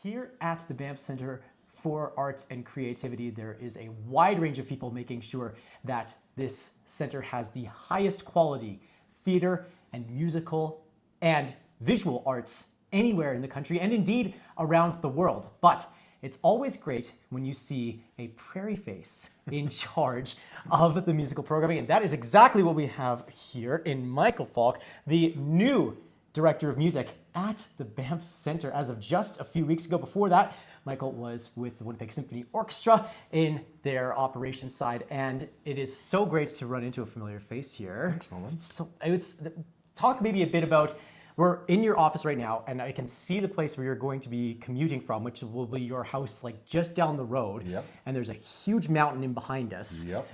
Here at the Banff Centre for Arts and Creativity, there is a wide range of people making sure that this center has the highest quality theater and musical and visual arts anywhere in the country and indeed around the world. But it's always great when you see a prairie face in charge of the musical programming, and that is exactly what we have here in Michael Falk, the new director of music at the Banff Centre as of just a few weeks ago. Before that, Michael was with the Winnipeg Symphony Orchestra in their operations side, and it is so great to run into a familiar face here. Thanks, Nolan. Talk maybe a bit about, we're in your office right now, and I can see the place where you're going to be commuting from, which will be your house like just down the road. Yep. And there's a huge mountain in behind us. Yep.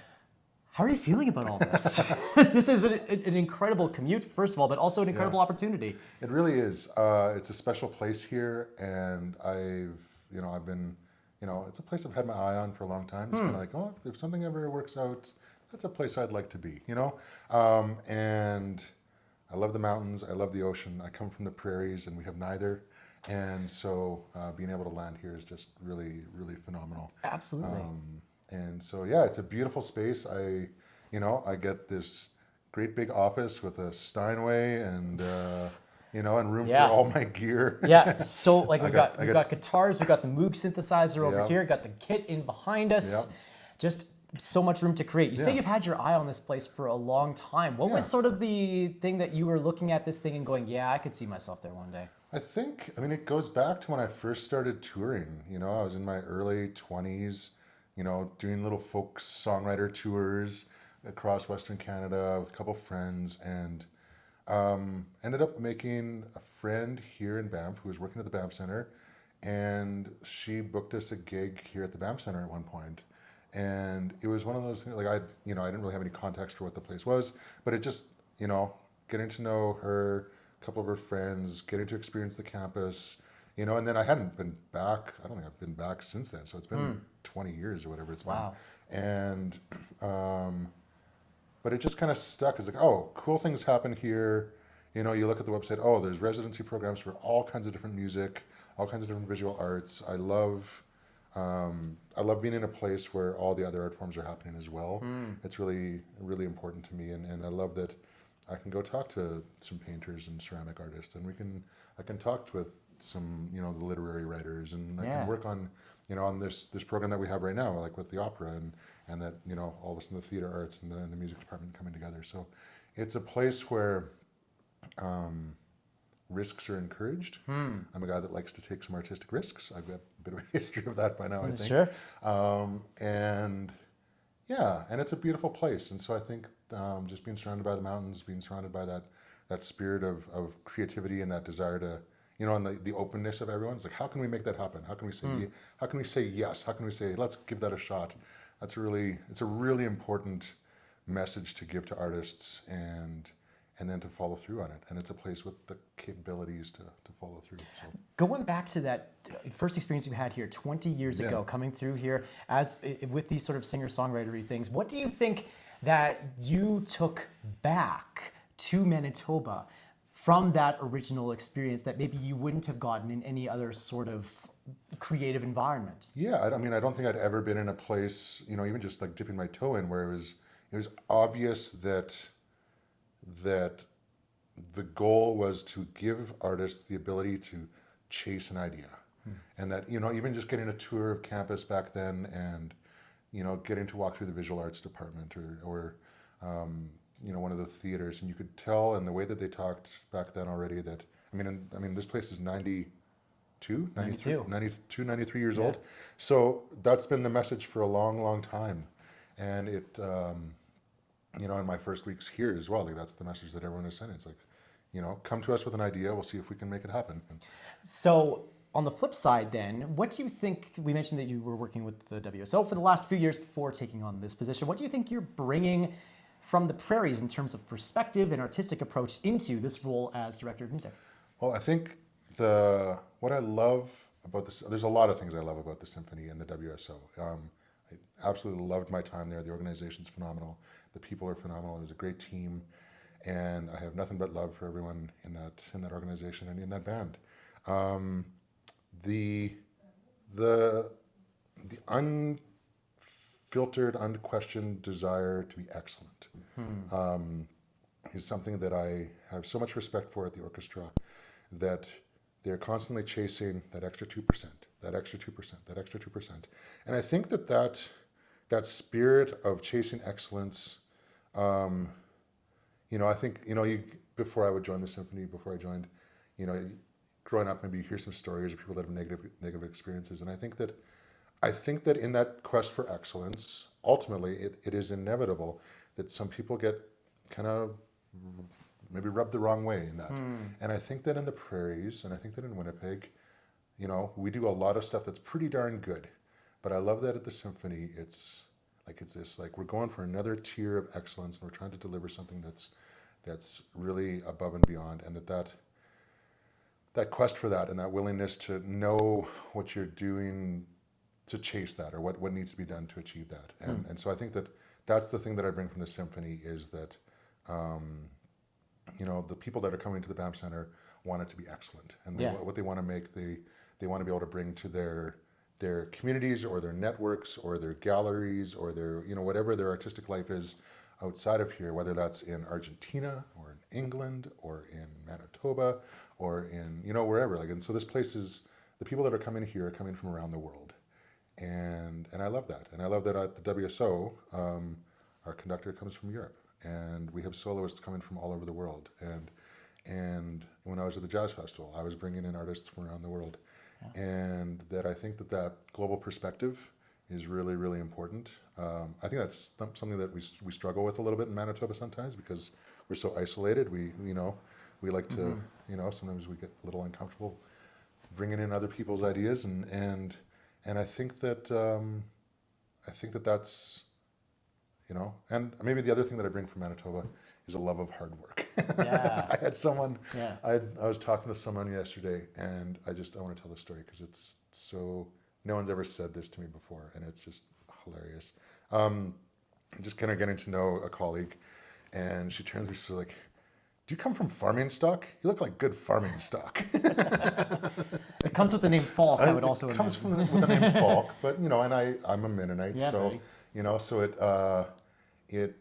How are you feeling about all this? This is an incredible commute, first of all, but also an incredible opportunity. It really is. It's a special place here, and I've been, it's a place I've had my eye on for a long time. It's kind of like, if something ever works out, that's a place I'd like to be, and I love the mountains, I love the ocean. I come from the prairies, and we have neither. And so being able to land here is just really, really phenomenal. Absolutely. And so, it's a beautiful space. I get this great big office with a Steinway and, and room for all my gear. Yeah, so like we've got guitars, we've got the Moog synthesizer over here, got the kit in behind us. Just so much room to create. You say you've had your eye on this place for a long time. What was sort of the thing that you were looking at this thing and going, I could see myself there one day? I think, it goes back to when I first started touring. I was in my early 20s, doing little folk songwriter tours across Western Canada with a couple friends, and ended up making a friend here in Banff who was working at the Banff Centre, and she booked us a gig here at the Banff Centre at one point. And it was one of those things, like I didn't really have any context for what the place was, but it just, getting to know her, a couple of her friends, getting to experience the campus, and then I hadn't been back. I don't think I've been back since then. So it's been 20 years or whatever it's been. And, but it just kind of stuck. It's like, cool things happen here. You look at the website, there's residency programs for all kinds of different music, all kinds of different visual arts. I love being in a place where all the other art forms are happening as well. It's really, really important to me. And I love that I can go talk to some painters and ceramic artists, and I can talk with some, the literary writers, and I can work on, on this program that we have right now, like with the opera and that, all of us in the theater arts and the music department coming together. So it's a place where risks are encouraged. I'm a guy that likes to take some artistic risks. I've got a bit of a history of that by now, I think. Sure. And it's a beautiful place. And so I think just being surrounded by the mountains, being surrounded by that spirit of creativity and that desire to, and the openness of everyone. It's like, how can we make that happen? How can we say how can we say yes? How can we say, let's give that a shot? It's a really important message to give to artists and then to follow through on it. And it's a place with the capabilities to follow through. So. Going back to that first experience you had here 20 years ago, coming through here with these sort of singer-songwritery things, what do you think that you took back to Manitoba from that original experience that maybe you wouldn't have gotten in any other sort of creative environment? Yeah, I don't think I'd ever been in a place, even just like dipping my toe in, where it was obvious that the goal was to give artists the ability to chase an idea. And that, even just getting a tour of campus back then and, getting to walk through the visual arts department or one of the theaters, and you could tell in the way that they talked back then already that, this place is 92, 93 years old. So that's been the message for a long, long time. And it, in my first weeks here as well, that's the message that everyone is sending. It's like, come to us with an idea, we'll see if we can make it happen. So on the flip side then, what do you think, we mentioned that you were working with the WSO for the last few years before taking on this position. What do you think you're bringing from the prairies in terms of perspective and artistic approach into this role as director of music? Well, I think what I love about this, there's a lot of things I love about the symphony and the WSO. I absolutely loved my time there. The organization's phenomenal. The people are phenomenal. It was a great team, and I have nothing but love for everyone in that organization and in that band. the unfiltered, unquestioned desire to be excellent is something that I have so much respect for at the orchestra, that they're constantly chasing that extra 2%, that extra 2%, that extra 2%. And I think that spirit of chasing excellence, I think, before I would join the symphony, before I joined, growing up, maybe you hear some stories of people that have negative experiences. And I think that in that quest for excellence, ultimately, it is inevitable that some people get kind of maybe rubbed the wrong way in that. And I think that in the prairies, and I think that in Winnipeg, we do a lot of stuff that's pretty darn good. But I love that at the symphony, it's this, we're going for another tier of excellence, and we're trying to deliver something that's really above and beyond, and that quest for that and that willingness to know what you're doing to chase that, or what needs to be done to achieve that. And so I think that's the thing that I bring from the symphony, is that the people that are coming to the Banff Centre want it to be excellent, and what they want to make, they want to be able to bring to their communities or their networks or their galleries or their whatever their artistic life is outside of here, whether that's in Argentina or in England or in Manitoba or in wherever. And so this place is, the people that are coming here are coming from around the world, and I love that. And I love that at the WSO, our conductor comes from Europe, and we have soloists coming from all over the world. And when I was at the Jazz Festival, I was bringing in artists from around the world. Yeah. And that I think that global perspective is really, really important. I think that's something that we struggle with a little bit in Manitoba sometimes, because we're so isolated. We like to, sometimes we get a little uncomfortable bringing in other people's ideas, and I think that that's, and maybe the other thing that I bring from Manitoba is a love of hard work. Yeah. I had someone, I was talking to someone yesterday, and I want to tell the story because it's so, no one's ever said this to me before, and it's just hilarious. Just kind of getting to know a colleague, and she turns to me, she's like, "Do you come from farming stock? You look like good farming stock." It comes with the name Falk, I would also imagine. It comes with the name Falk, but, and I'm a Mennonite, so, buddy. So it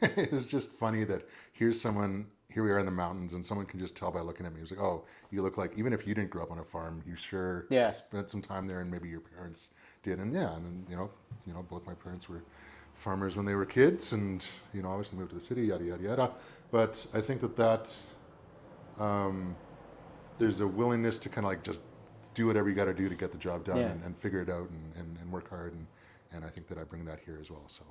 it was just funny that here we are in the mountains, and someone can just tell by looking at me. He was like, "Oh, you look like, even if you didn't grow up on a farm, you sure spent some time there, and maybe your parents did." And both my parents were farmers when they were kids, and obviously moved to the city, yada yada yada. But I think that there's a willingness to kind of just do whatever you got to do to get the job done, and figure it out, and work hard, and I think that I bring that here as well. So,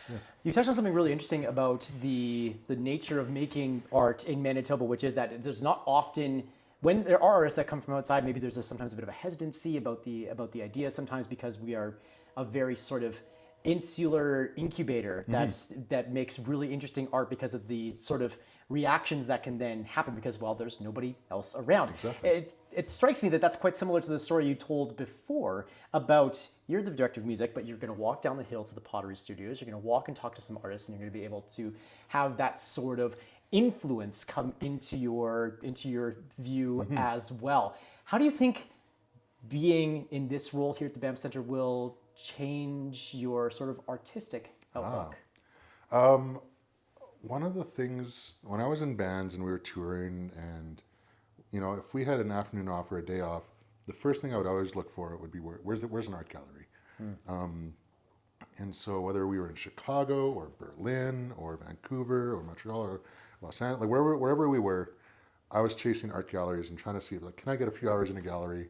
yeah. You touched on something really interesting about the nature of making art in Manitoba, which is that there's not often, when there are artists that come from outside, maybe there's sometimes a bit of a hesitancy about the idea, sometimes because we are a very sort of insular incubator that makes really interesting art because of the sort of reactions that can then happen because, well, there's nobody else around. Exactly. It strikes me that that's quite similar to the story you told before about, you're the director of music, but you're going to walk down the hill to the Pottery Studios, you're going to walk and talk to some artists, and you're going to be able to have that sort of influence come into your view as well. How do you think being in this role here at the Banff Centre will change your sort of artistic outlook? One of the things, when I was in bands and we were touring, and if we had an afternoon off or a day off, the first thing I would always look for would be where's an art gallery. And so whether we were in Chicago or Berlin or Vancouver or Montreal or Los Angeles, wherever we were, I was chasing art galleries and trying to see, can I get a few hours in a gallery,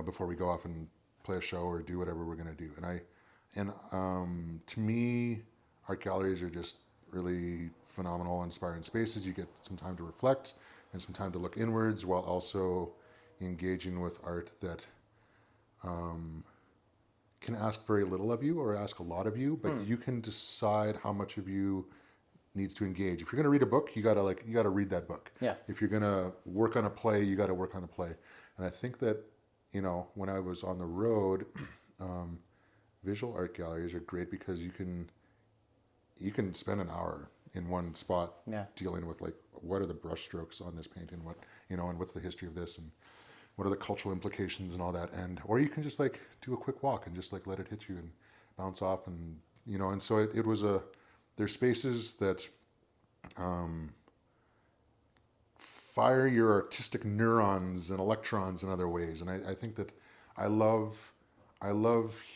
before we go off and play a show or do whatever we're going to do. And to me, art galleries are just really phenomenal, inspiring spaces. You get some time to reflect and some time to look inwards, while also engaging with art that can ask very little of you or ask a lot of you, but you can decide how much of you needs to engage. If you're going to read a book, you got to read that book. Yeah. If you're going to work on a play, you got to work on a play. And I think that, when I was on the road, visual art galleries are great because you can spend an hour in one spot dealing with what are the brush strokes on this painting, and what's the history of this, what are the cultural implications and all that, and or you can just like do a quick walk and just like let it hit you and bounce off, and and so it was there's spaces that fire your artistic neurons and electrons in other ways, and I think that I love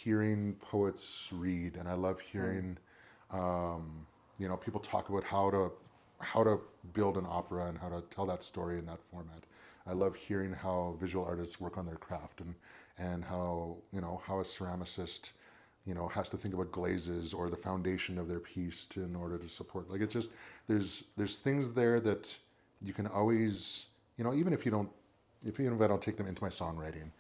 hearing poets read, and I love hearing people talk about how to build an opera and how to tell that story in that format. I love hearing how visual artists work on their craft, and how how a ceramicist has to think about glazes or the foundation of their piece in order to support. Like, it's just there's things there that you can always even if I don't take them into my songwriting,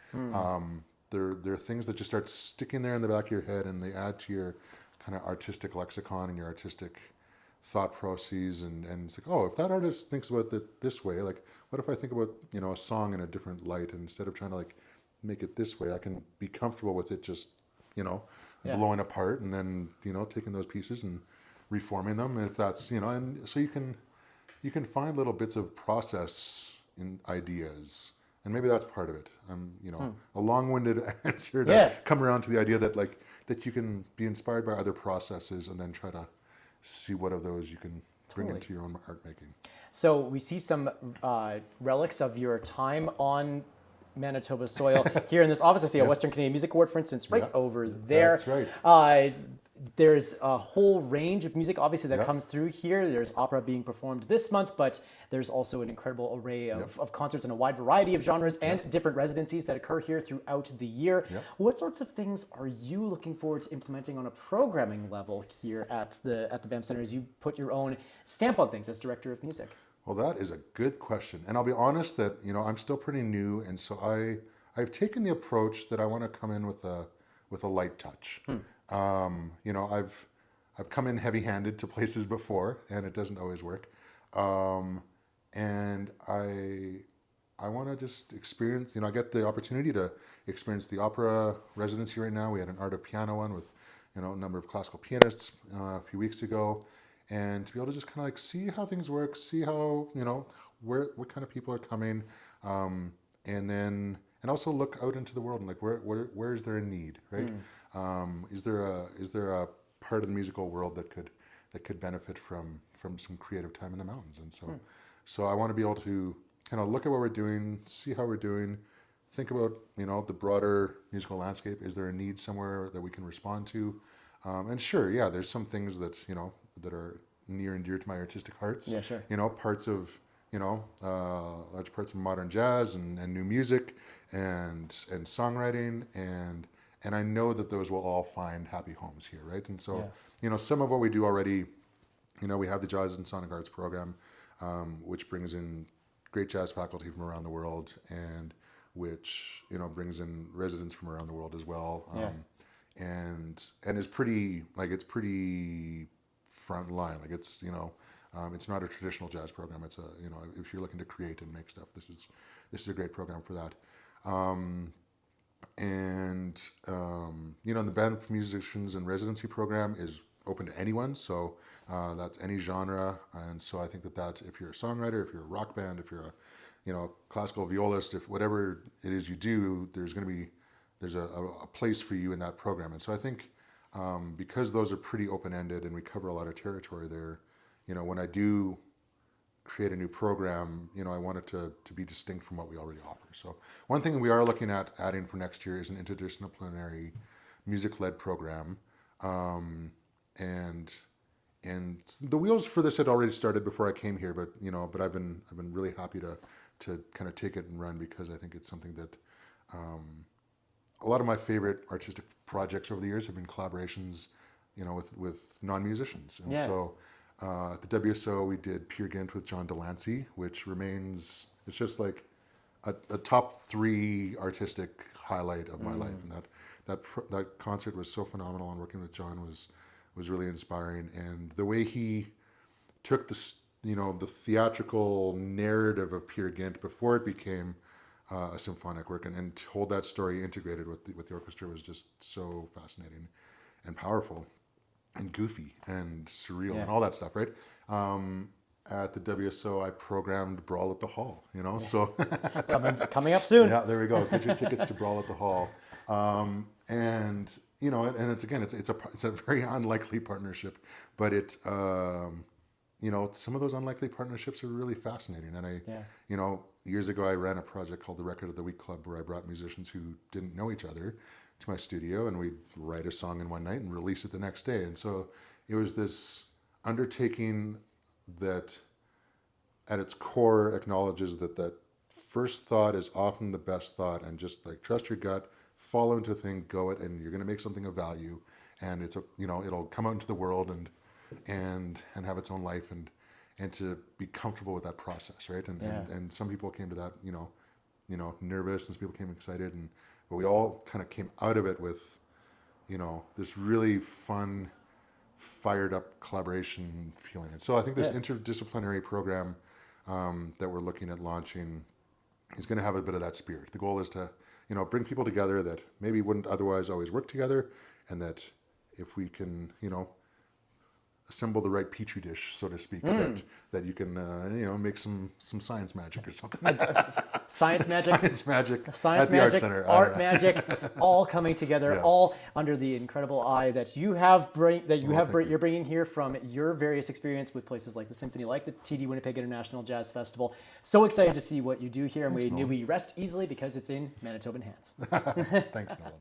there are things that just start sticking there in the back of your head, and they add to your kind of artistic lexicon and your artistic thought processes, and it's like, oh, if that artist thinks about it this way, like, what if I think about a song in a different light, and instead of trying to like make it this way, I can be comfortable with it just blowing apart, and then taking those pieces and reforming them, and if that's and so you can find little bits of process in ideas, and maybe that's part of it. A long-winded answer to come around to the idea that that you can be inspired by other processes and then try to see what of those you can bring into your own art making. So we see some relics of your time on Manitoba soil here in this office. I see a Western Canadian Music Award, for instance, right over there. That's right. There's a whole range of music, obviously, that comes through here. There's opera being performed this month, but there's also an incredible array of concerts in a wide variety of genres and different residencies that occur here throughout the year. What sorts of things are you looking forward to implementing on a programming level here at the Banff Centre as you put your own stamp on things as director of music? Well, that is a good question, and I'll be honest that I'm still pretty new, and so I've taken the approach that I want to come in with a light touch. I've come in heavy-handed to places before, and it doesn't always work. And I want to just experience. I get the opportunity to experience the opera residency right now. We had an art of piano one with a number of classical pianists a few weeks ago, and to be able to just kind of like see how things work, see how what kind of people are coming, and also look out into the world and like where is there a need, right? Is there a part of the musical world that could benefit from some creative time in the mountains? And so I want to be able to kind of look at what we're doing, see how we're doing, think about the broader musical landscape. Is there a need somewhere that we can respond to? And sure, there's some things that that are near and dear to my artistic hearts. Yeah, sure. Parts of large parts of modern jazz and new music and songwriting, and I know that those will all find happy homes here, right? And so some of what we do already, we have the Jazz and Sonic Arts program, which brings in great jazz faculty from around the world, and which brings in residents from around the world as well, and is pretty front line. Like, it's it's not a traditional jazz program. It's a if you're looking to create and make stuff, this is a great program for that. The Banff Musicians and Residency program is open to anyone, so that's any genre. And so I think that if you're a songwriter, if you're a rock band, if you're a classical violist, if whatever it is you do, there's a place for you in that program. And so I think because those are pretty open-ended and we cover a lot of territory there, when I do create a new program, I want it to be distinct from what we already offer. So one thing we are looking at adding for next year is an interdisciplinary music-led program. And the wheels for this had already started before I came here, but I've been really happy to kind of take it and run, because I think it's something that a lot of my favorite artistic projects over the years have been collaborations, with non-musicians. And so at the WSO, we did Peer Gynt with John Delancey, which remains, it's just like a top 3 artistic highlight of my life. And that concert was so phenomenal, and working with John was really inspiring. And the way he took the theatrical narrative of Peer Gynt before it became a symphonic work, and told that story integrated with the orchestra was just so fascinating and powerful and goofy and surreal and all that stuff, right? at the WSO, I programmed Brawl at the Hall, you know, so Coming up soon. yeah, there we go. Get your tickets to Brawl at the Hall. And, you know, and it's a very unlikely partnership, but you know, some of those unlikely partnerships are really fascinating. And you know, years ago, I ran a project called the Record of the Week Club where I brought musicians who didn't know each other to my studio, and we'd write a song in one night and release it the next day. And so it was this undertaking that at its core acknowledges that first thought is often the best thought, and just like trust your gut, follow into a thing, go it, and you're going to make something of value, and you know, it'll come out into the world and have its own life, and to be comfortable with that process, right? And some people came to that, you know, nervous, and some people came excited, but we all kind of came out of it with, you know, this really fun, fired up collaboration feeling. And so I think this interdisciplinary program that we're looking at launching is going to have a bit of that spirit. The goal is to, you know, bring people together that maybe wouldn't otherwise always work together, and that if we can, you know, assemble the right petri dish, so to speak, that you can, you know, make some science magic or something. Science magic at the Art Center. Art magic, all coming together, all under the incredible eye that you're bringing here from your various experience with places like the Symphony, like the TD Winnipeg International Jazz Festival. So excited to see what you do here, and we rest easily because it's in Manitoban hands. Thanks, Nolan.